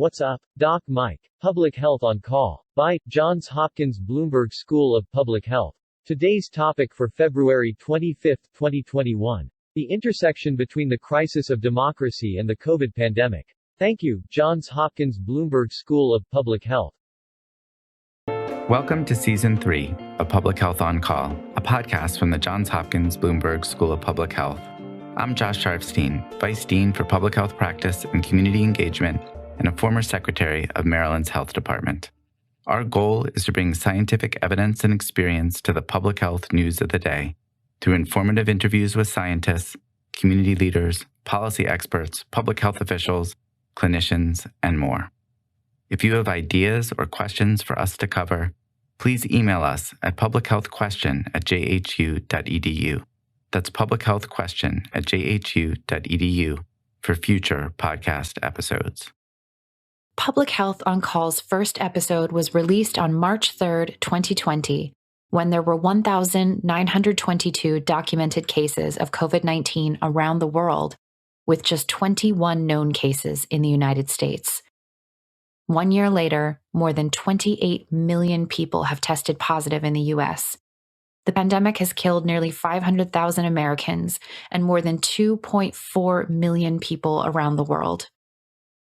What's up, Doc Mike? Public Health on Call. By Johns Hopkins Bloomberg School of Public Health. Today's topic for February 25, 2021. The intersection between the crisis of democracy and the COVID pandemic. Thank you, Johns Hopkins Bloomberg School of Public Health. Welcome to Season 3 of Public Health on Call, a podcast from the Johns Hopkins Bloomberg School of Public Health. I'm Josh Sharfstein, Vice Dean for Public Health Practice and Community Engagement and a former Secretary of Maryland's Health Department. Our goal is to bring scientific evidence and experience to the public health news of the day through informative interviews with scientists, community leaders, policy experts, public health officials, clinicians, and more. If you have ideas or questions for us to cover, please email us at publichealthquestion@jhu.edu. That's publichealthquestion@jhu.edu for future podcast episodes. Public Health on Call's first episode was released on March 3rd, 2020, when there were 1,922 documented cases of COVID-19 around the world, with just 21 known cases in the United States. 1 year later, more than 28 million people have tested positive in the U.S. The pandemic has killed nearly 500,000 Americans and more than 2.4 million people around the world.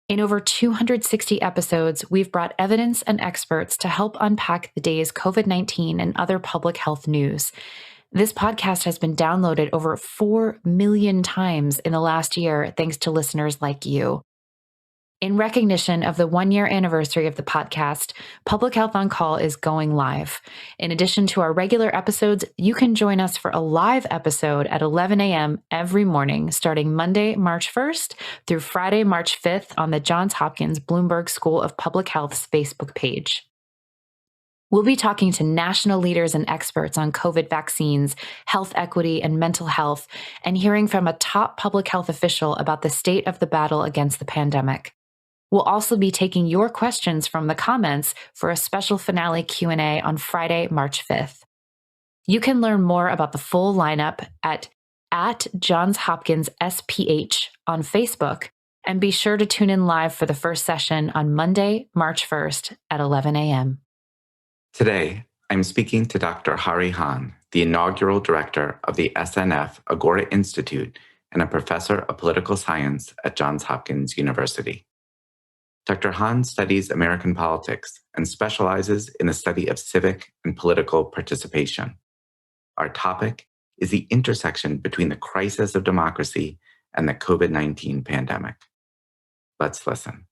In over 260 episodes, we've brought evidence and experts to help unpack the day's COVID-19 and other public health news. This podcast has been downloaded over 4 million times in the last year, thanks to listeners like you. In recognition of the 1-year anniversary of the podcast, Public Health on Call is going live. In addition to our regular episodes, you can join us for a live episode at 11 a.m. every morning, starting Monday, March 1st through Friday, March 5th on the Johns Hopkins Bloomberg School of Public Health's Facebook page. We'll be talking to national leaders and experts on COVID vaccines, health equity, and mental health, and hearing from a top public health official about the state of the battle against the pandemic. We'll also be taking your questions from the comments for a special finale Q&A on Friday, March 5th. You can learn more about the full lineup at Johns Hopkins SPH on Facebook, and be sure to tune in live for the first session on Monday, March 1st at 11 a.m. Today, I'm speaking to Dr. Hari Han, the inaugural director of the SNF Agora Institute and a professor of political science at Johns Hopkins University. Dr. Han studies American politics and specializes in the study of civic and political participation. Our topic is the intersection between the crisis of democracy and the COVID-19 pandemic. Let's listen.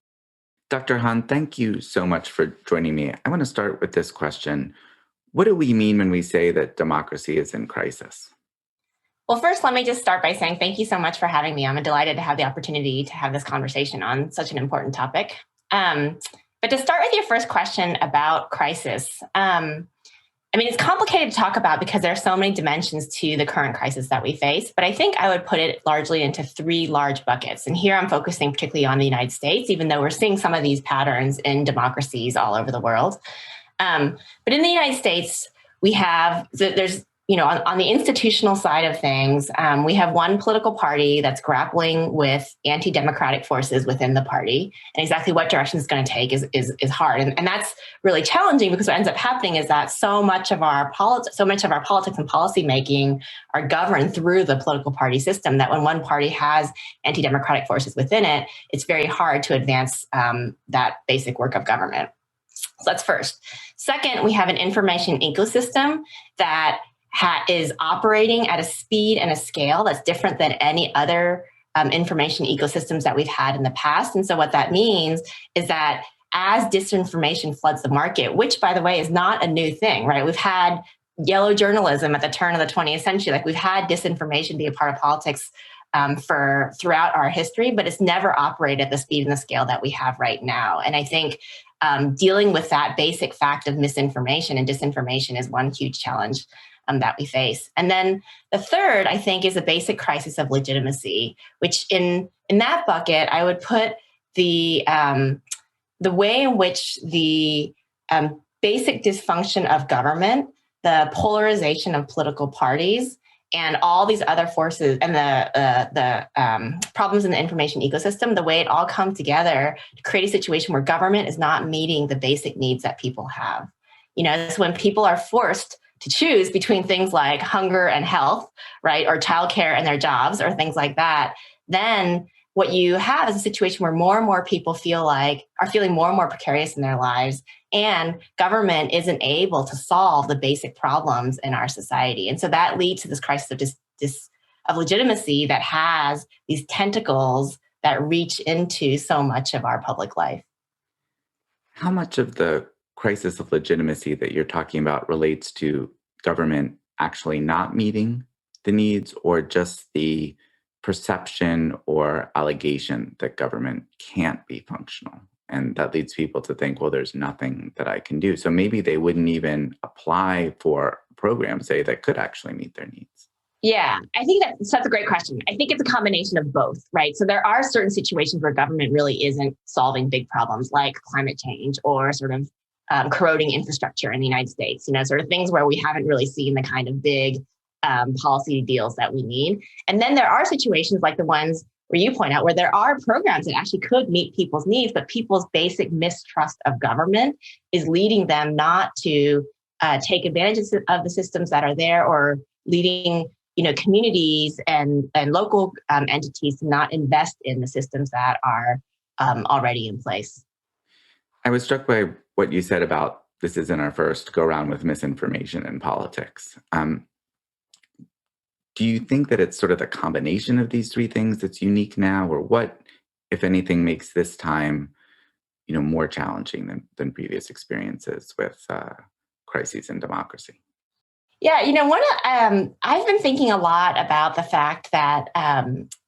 Dr. Han, thank you so much for joining me. I want to start with this question. What do we mean when we say that democracy is in crisis? Well, first, let me just start by saying thank you so much for having me. I'm delighted to have the opportunity to have this conversation on such an important topic. But to start with your first question about crisis, it's complicated to talk about because there are so many dimensions to the current crisis that we face. But I think I would put it largely into 3 large buckets. And here I'm focusing particularly on the United States, even though we're seeing some of these patterns in democracies all over the world. But in the United States, we have, on the institutional side of things, we have one political party that's grappling with anti-democratic forces within the party, and exactly what direction it's going to take is hard, and that's really challenging because what ends up happening is that so much of our politics and policy making are governed through the political party system. That when one party has anti-democratic forces within it, it's very hard to advance that basic work of government. So that's first. Second, we have an information ecosystem that is operating at a speed and a scale that's different than any other information ecosystems that we've had in the past. And so what that means is that as disinformation floods the market, which, by the way, is not a new thing, right? We've had yellow journalism at the turn of the 20th century. Like, we've had disinformation be a part of politics for throughout our history, but it's never operated at the speed and the scale that we have right now. And I think dealing with that basic fact of misinformation and disinformation is one huge challenge that we face. And then the third, I think, is a basic crisis of legitimacy, which in that bucket, I would put the way in which the basic dysfunction of government, the polarization of political parties, and all these other forces and the problems in the information ecosystem, the way it all comes together to create a situation where government is not meeting the basic needs that people have. It's when people are forced to choose between things like hunger and health, right, or childcare and their jobs, or things like that, then what you have is a situation where more and more people are feeling more and more precarious in their lives, and government isn't able to solve the basic problems in our society. And so that leads to this crisis of legitimacy that has these tentacles that reach into so much of our public life. How much of the crisis of legitimacy that you're talking about relates to government actually not meeting the needs, or just the perception or allegation that government can't be functional? And that leads people to think, well, there's nothing that I can do. So maybe they wouldn't even apply for a program, say, that could actually meet their needs. Yeah, I think that's a great question. I think it's a combination of both, right? So there are certain situations where government really isn't solving big problems like climate change or sort of corroding infrastructure in the United States, sort of things where we haven't really seen the kind of big policy deals that we need. And then there are situations like the ones where you point out where there are programs that actually could meet people's needs, but people's basic mistrust of government is leading them not to take advantage of the systems that are there, or leading communities and local entities to not invest in the systems that are already in place. I was struck by what you said about this isn't our first go around with misinformation in politics. Do you think that it's sort of the combination of these three things that's unique now, or what, if anything, makes this time, more challenging than previous experiences with crises in democracy? Yeah, I've been thinking a lot about the fact that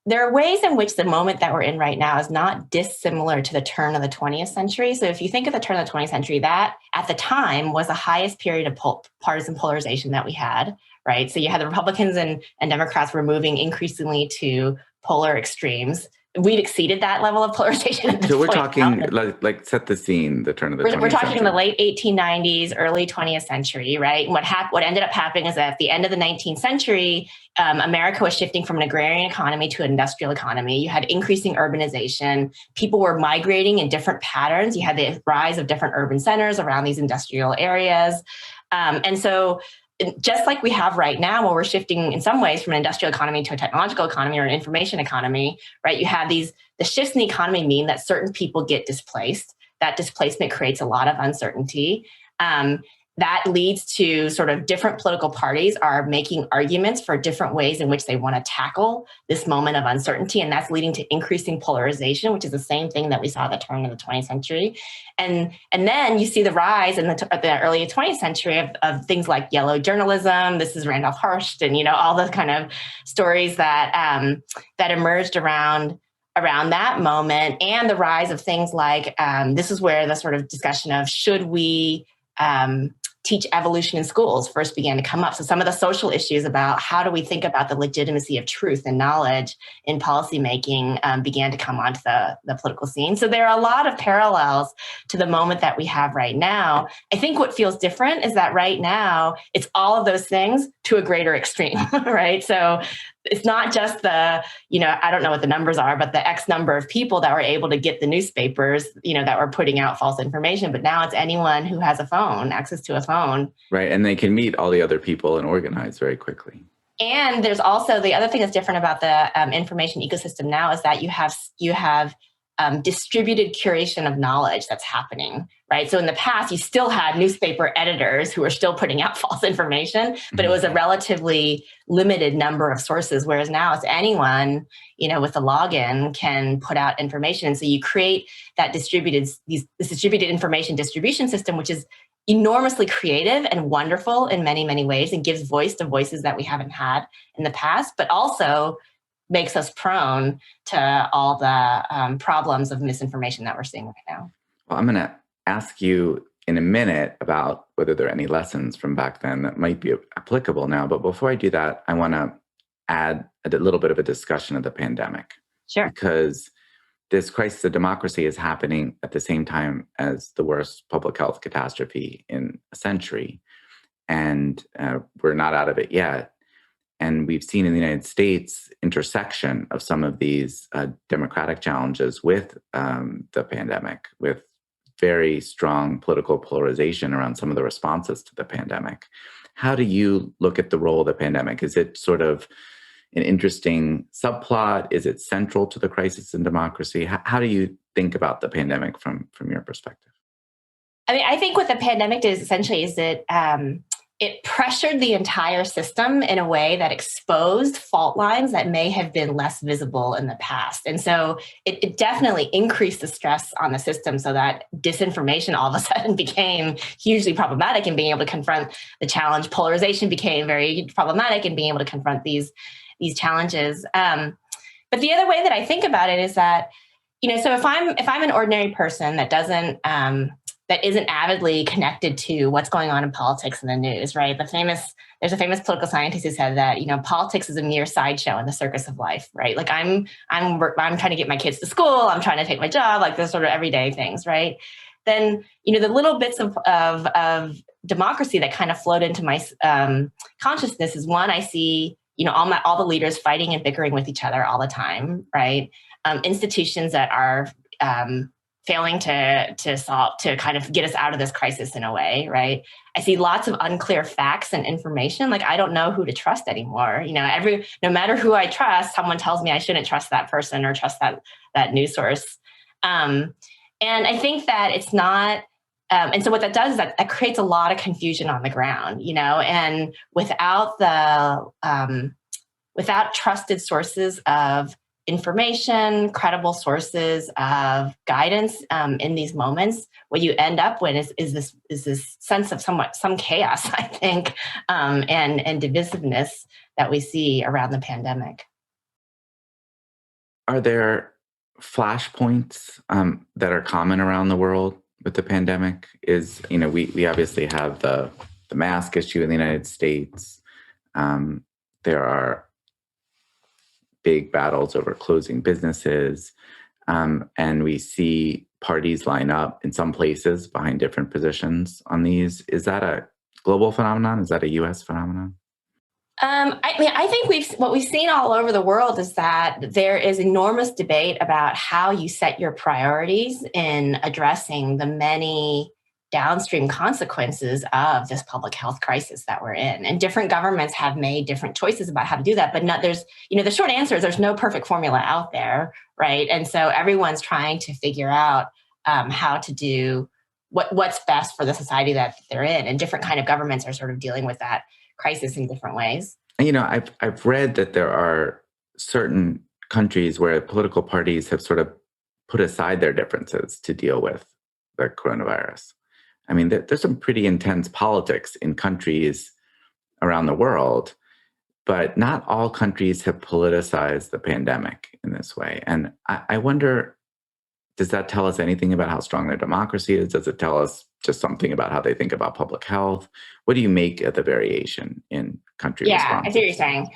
there are ways in which the moment that we're in right now is not dissimilar to the turn of the 20th century. So if you think of the turn of the 20th century, that at the time was the highest period of partisan polarization that we had, right? So you had the Republicans and Democrats were moving increasingly to polar extremes. We've exceeded that level of polarization at this So we're point talking, now. like set the scene, the turn of the 20th century. We're talking in the late 1890s, early 20th century, right? And what ended up happening is that at the end of the 19th century, America was shifting from an agrarian economy to an industrial economy. You had increasing urbanization. People were migrating in different patterns. You had the rise of different urban centers around these industrial areas. And so just like we have right now, where we're shifting in some ways from an industrial economy to a technological economy or an information economy, right? You have the shifts in the economy mean that certain people get displaced. That displacement creates a lot of uncertainty. That leads to sort of different political parties are making arguments for different ways in which they want to tackle this moment of uncertainty. And that's leading to increasing polarization, which is the same thing that we saw at the turn of the 20th century. And then you see the rise in the early 20th century of things like yellow journalism. This is Randolph Hearst and, all the kind of stories that emerged around that moment, and the rise of things like, this is where the sort of discussion of should we teach evolution in schools first began to come up. So some of the social issues about how do we think about the legitimacy of truth and knowledge in policymaking began to come onto the political scene. So there are a lot of parallels to the moment that we have right now. I think what feels different is that right now, it's all of those things to a greater extreme, right? So it's not just I don't know what the numbers are, but the X number of people that were able to get the newspapers, that were putting out false information. But now it's anyone who has a phone, access to a phone. Right. And they can meet all the other people and organize very quickly. And there's also the other thing that's different about the information ecosystem now is that you have distributed curation of knowledge that's happening, right? So in the past, you still had newspaper editors who were still putting out false information, but it was a relatively limited number of sources, whereas now it's anyone, with a login can put out information. And so you create that this distributed information distribution system, which is enormously creative and wonderful in many, many ways, and gives voice to voices that we haven't had in the past, but also makes us prone to all the problems of misinformation that we're seeing right now. Well, I'm going to ask you in a minute about whether there are any lessons from back then that might be applicable now. But before I do that, I want to add a little bit of a discussion of the pandemic. Sure. Because this crisis of democracy is happening at the same time as the worst public health catastrophe in a century. And we're not out of it yet. And we've seen in the United States intersection of some of these democratic challenges with the pandemic, with very strong political polarization around some of the responses to the pandemic. How do you look at the role of the pandemic? Is it sort of an interesting subplot? Is it central to the crisis in democracy? How do you think about the pandemic from your perspective? I mean, I think what the pandemic did essentially is that it pressured the entire system in a way that exposed fault lines that may have been less visible in the past. And so it definitely increased the stress on the system so that disinformation all of a sudden became hugely problematic in being able to confront the challenge. Polarization became very problematic in being able to confront these challenges. But the other way that I think about it is that, so if I'm an ordinary person that isn't avidly connected to what's going on in politics and the news, right? There's a famous political scientist who said that, politics is a mere sideshow in the circus of life, right? Like I'm trying to get my kids to school, I'm trying to take my job, like those sort of everyday things, right? Then, the little bits of democracy that kind of flowed into my consciousness is one, I see, all the leaders fighting and bickering with each other all the time, right? Institutions that are failing to kind of get us out of this crisis in a way, right? I see lots of unclear facts and information. Like, I don't know who to trust anymore. No matter who I trust, someone tells me I shouldn't trust that person or trust that news source. And I think that it's not, and so what that does is that creates a lot of confusion on the ground, and without trusted sources of information, credible sources of guidance in these moments, what you end up with is this sense of some chaos, I think, and divisiveness that we see around the pandemic. Are there flashpoints that are common around the world with the pandemic? We obviously have the mask issue in the United States. There are big battles over closing businesses. And we see parties line up in some places behind different positions on these. Is that a global phenomenon? Is that a US phenomenon? I think what we've seen all over the world is that there is enormous debate about how you set your priorities in addressing the many downstream consequences of this public health crisis that we're in. And different governments have made different choices about how to do that, but the short answer is there's no perfect formula out there, right? And so everyone's trying to figure out how to do what's best for the society that they're in. And different kind of governments are sort of dealing with that crisis in different ways. I've read that there are certain countries where political parties have sort of put aside their differences to deal with the coronavirus. I mean, there's some pretty intense politics in countries around the world, but not all countries have politicized the pandemic in this way. And I wonder, does that tell us anything about how strong their democracy is? Does it tell us just something about how they think about public health? What do you make of the variation in country responses? I see what you're saying.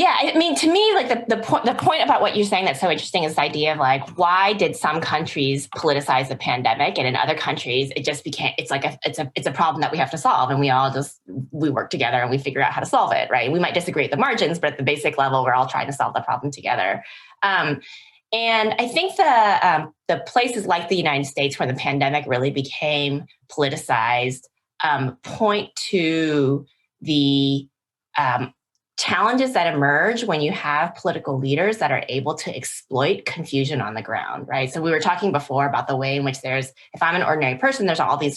I mean, to me, like the point about what you're saying that's so interesting is this idea of like, why did some countries politicize the pandemic, and in other countries it just became it's a problem that we have to solve, and we work together and we figure out how to solve it, right? We might disagree at the margins, but at the basic level, we're all trying to solve the problem together. And I think the places like the United States where the pandemic really became politicized point to the challenges that emerge when you have political leaders that are able to exploit confusion on the ground, right? So we were talking before about the way in which if I'm an ordinary person, there's all this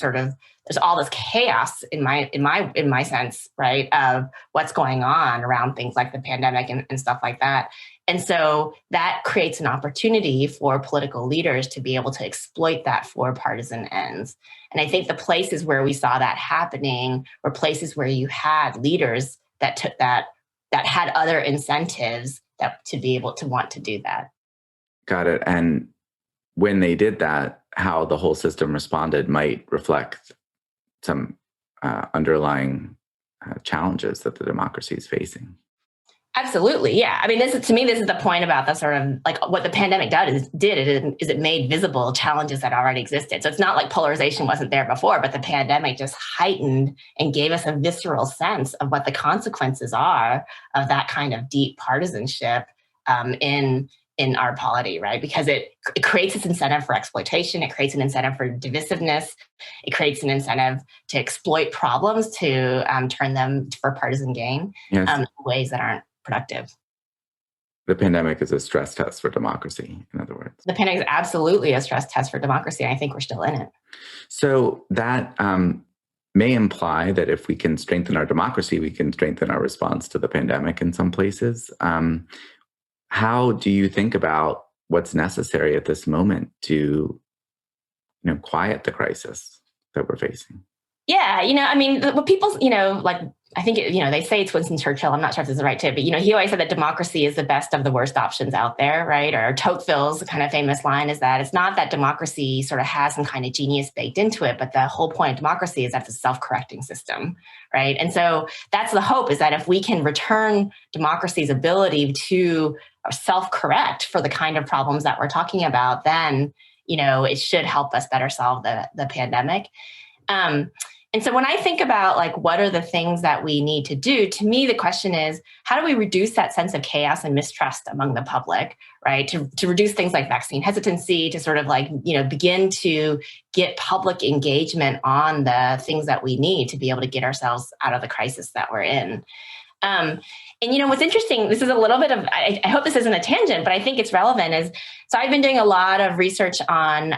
chaos in my sense, right, of what's going on around things like the pandemic and stuff like that. And so that creates an opportunity for political leaders to be able to exploit that for partisan ends. And I think the places where we saw that happening were places where you had leaders that had other incentives to be able to want to do that. Got it. And when they did that, how the whole system responded might reflect some underlying challenges that the democracy is facing. Absolutely. Yeah. I mean, to me, this is the point about the sort of like what the pandemic did is it made visible challenges that already existed. So it's not like polarization wasn't there before, but the pandemic just heightened and gave us a visceral sense of what the consequences are of that kind of deep partisanship in our polity, right? Because it creates this incentive for exploitation. It creates an incentive for divisiveness. It creates an incentive to exploit problems to turn them for partisan gain in ways that aren't productive. The pandemic is a stress test for democracy, in other words. The pandemic is absolutely a stress test for democracy, and I think we're still in it. So that may imply that if we can strengthen our democracy, we can strengthen our response to the pandemic in some places. How do you think about what's necessary at this moment to, quiet the crisis that we're facing? Yeah, I mean, what people, like, I think, they say it's Winston Churchill. I'm not sure if this is the right tip, but, he always said that democracy is the best of the worst options out there, right? Or Tocqueville's kind of famous line is that it's not that democracy sort of has some kind of genius baked into it, but the whole point of democracy is that it's a self-correcting system, right? And so that's the hope, is that if we can return democracy's ability to self-correct for the kind of problems that we're talking about, then, it should help us better solve the pandemic. And so when I think about like, what are the things that we need to do, to me, the question is, how do we reduce that sense of chaos and mistrust among the public, right? To reduce things like vaccine hesitancy, to sort of like, begin to get public engagement on the things that we need to be able to get ourselves out of the crisis that we're in. And what's interesting, this is a little bit of, I hope this isn't a tangent, but I think it's relevant, is, so I've been doing a lot of research on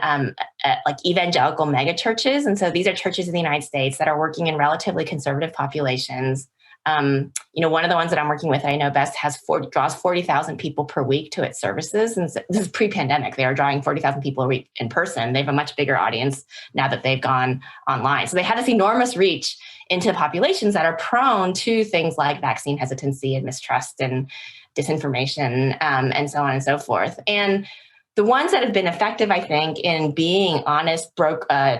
like evangelical megachurches. And so these are churches in the United States that are working in relatively conservative populations. One of the ones that I'm working with, I know best, draws 40,000 people per week to its services. And this is pre-pandemic. They are drawing 40,000 people a week in person. They have a much bigger audience now that they've gone online. So they have this enormous reach into populations that are prone to things like vaccine hesitancy and mistrust and disinformation, and so on and so forth. And the ones that have been effective, I think, in being honest,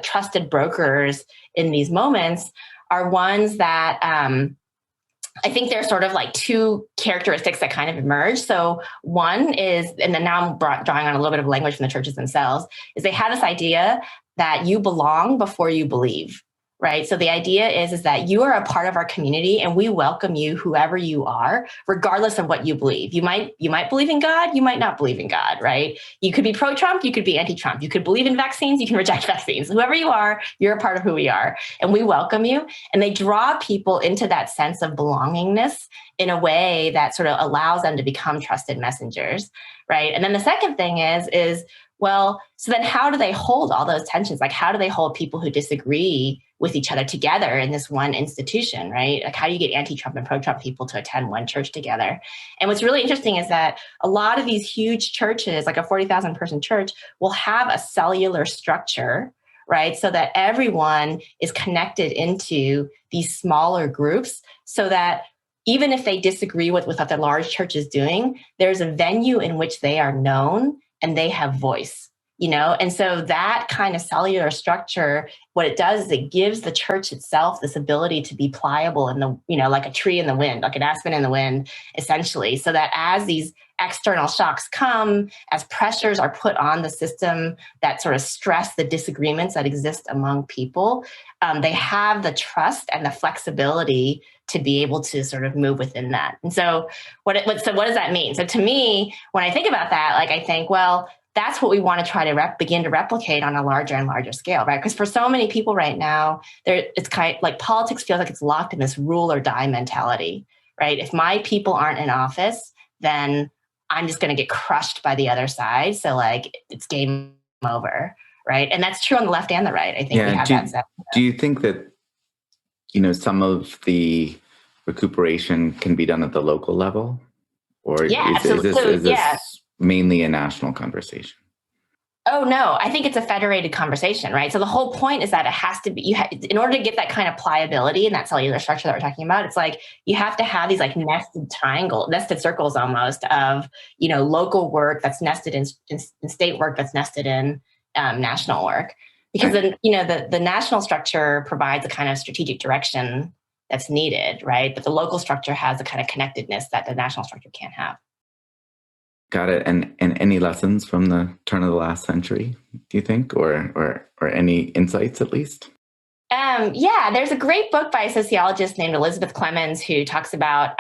trusted brokers in these moments are ones that I think there's sort of like two characteristics that kind of emerge. So one is, and then now I'm drawing on a little bit of language from the churches themselves, is they have this idea that you belong before you believe. Right. So the idea is that you are a part of our community and we welcome you, whoever you are, regardless of what you believe. You might believe in God. You might not believe in God. Right. You could be pro-Trump. You could be anti-Trump. You could believe in vaccines. You can reject vaccines. Whoever you are, you're a part of who we are. And we welcome you. And they draw people into that sense of belongingness in a way that sort of allows them to become trusted messengers. Right. And then the second thing is, well, so then how do they hold all those tensions? Like, how do they hold people who disagree with each other together in this one institution, right? Like, how do you get anti-Trump and pro-Trump people to attend one church together? And what's really interesting is that a lot of these huge churches, like a 40,000 person church, will have a cellular structure, right? So that everyone is connected into these smaller groups, so that even if they disagree with what the large church is doing, there's a venue in which they are known and they have voice. And so that kind of cellular structure, what it does is it gives the church itself this ability to be pliable in the, like a tree in the wind, like an aspen in the wind, essentially, so that as these external shocks come, as pressures are put on the system that sort of stress the disagreements that exist among people, they have the trust and the flexibility to be able to sort of move within that. And so what does that mean? So to me, when I think about that, like, I think, well, that's what we want to try to begin to replicate on a larger and larger scale, right? Because for so many people right now, it's kind of like politics feels like it's locked in this rule or die mentality, right? If my people aren't in office, then I'm just going to get crushed by the other side. So like, it's game over, right? And that's true on the left and the right. I think we have that set. Do you think that, some of the recuperation can be done at the local level? Or is this mainly a national conversation? Oh, no, I think it's a federated conversation, right? So the whole point is that it has to be, in order to get that kind of pliability and that cellular structure that we're talking about, it's like you have to have these like nested circles almost of, local work that's nested in state work that's nested in national work. Because then, the national structure provides a kind of strategic direction that's needed, right? But the local structure has a kind of connectedness that the national structure can't have. Got it. And any lessons from the turn of the last century, do you think, or any insights at least? Yeah, there's a great book by a sociologist named Elizabeth Clemens who talks about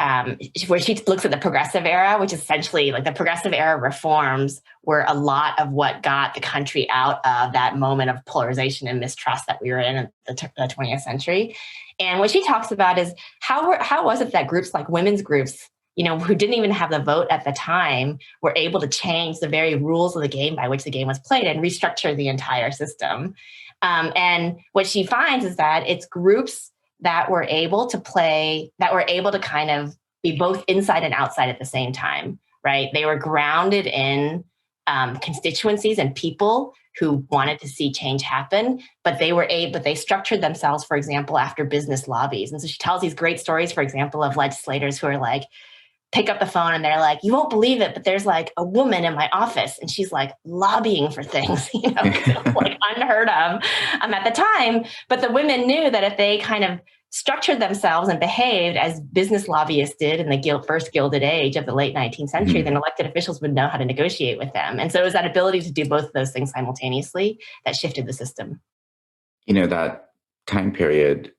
where she looks at the progressive era, which is essentially like the progressive era reforms were a lot of what got the country out of that moment of polarization and mistrust that we were in the 20th century. And what she talks about is how was it that groups like women's groups, who didn't even have the vote at the time, were able to change the very rules of the game by which the game was played and restructure the entire system. And what she finds is that it's groups that were able to kind of be both inside and outside at the same time, right? They were grounded in constituencies and people who wanted to see change happen, but they structured themselves, for example, after business lobbies. And so she tells these great stories, for example, of legislators who are like, pick up the phone and they're like, you won't believe it, but there's like a woman in my office and she's like lobbying for things, like unheard of at the time. But the women knew that if they kind of structured themselves and behaved as business lobbyists did in the first Gilded Age of the late 19th century, then elected officials would know how to negotiate with them. And so it was that ability to do both of those things simultaneously that shifted the system. That time period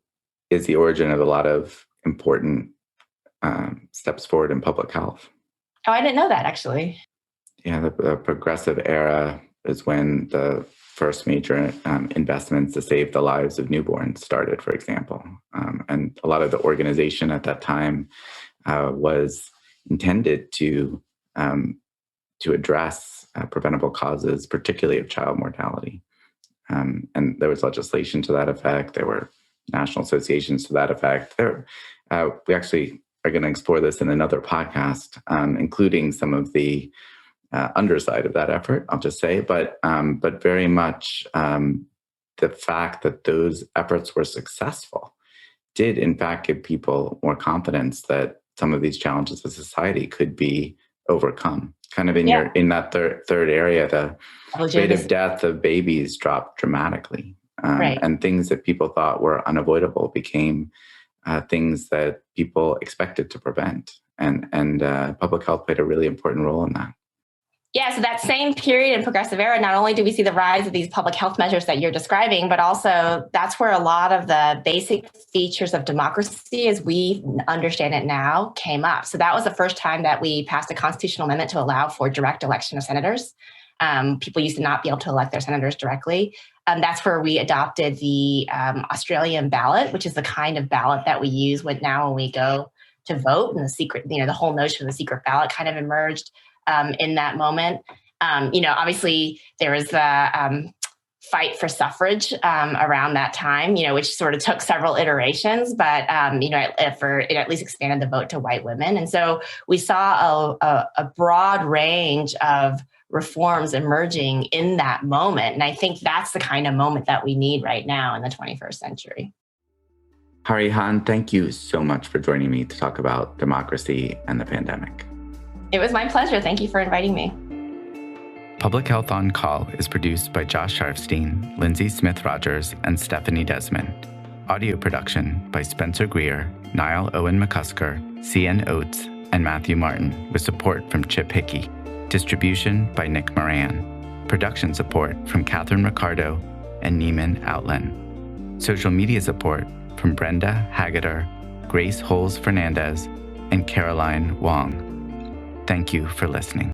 is the origin of a lot of important steps forward in public health. Oh, I didn't know that, actually. Yeah, the progressive era is when the first major investments to save the lives of newborns started, for example. And a lot of the organization at that time was intended to address preventable causes, particularly of child mortality. And there was legislation to that effect. There were national associations to that effect. We actually are going to explore this in another podcast, including some of the underside of that effort, I'll just say, but very much the fact that those efforts were successful did in fact give people more confidence that some of these challenges of society could be overcome. Kind of in that third area, the rate of death of babies dropped dramatically, right. And things that people thought were unavoidable became things that people expected to prevent. And public health played a really important role in that. Yeah, so that same period in progressive era, not only do we see the rise of these public health measures that you're describing, but also that's where a lot of the basic features of democracy as we understand it now came up. So that was the first time that we passed a constitutional amendment to allow for direct election of senators. People used to not be able to elect their senators directly. That's where we adopted the Australian ballot, which is the kind of ballot that we use when we go to vote. And the secret, the whole notion of the secret ballot kind of emerged in that moment. Obviously there was the fight for suffrage around that time, which sort of took several iterations, but it at least expanded the vote to white women. And so we saw a broad range of reforms emerging in that moment. And I think that's the kind of moment that we need right now in the 21st century. Hari Han, thank you so much for joining me to talk about democracy and the pandemic. It was my pleasure. Thank you for inviting me. Public Health on Call is produced by Josh Sharfstein, Lindsay Smith-Rogers, and Stephanie Desmond. Audio production by Spencer Greer, Niall Owen McCusker, C.N. Oates, and Matthew Martin, with support from Chip Hickey. Distribution by Nick Moran. Production support from Catherine Ricardo and Neiman Outland. Social media support from Brenda Haggader, Grace Holes Fernandez, and Caroline Wong. Thank you for listening.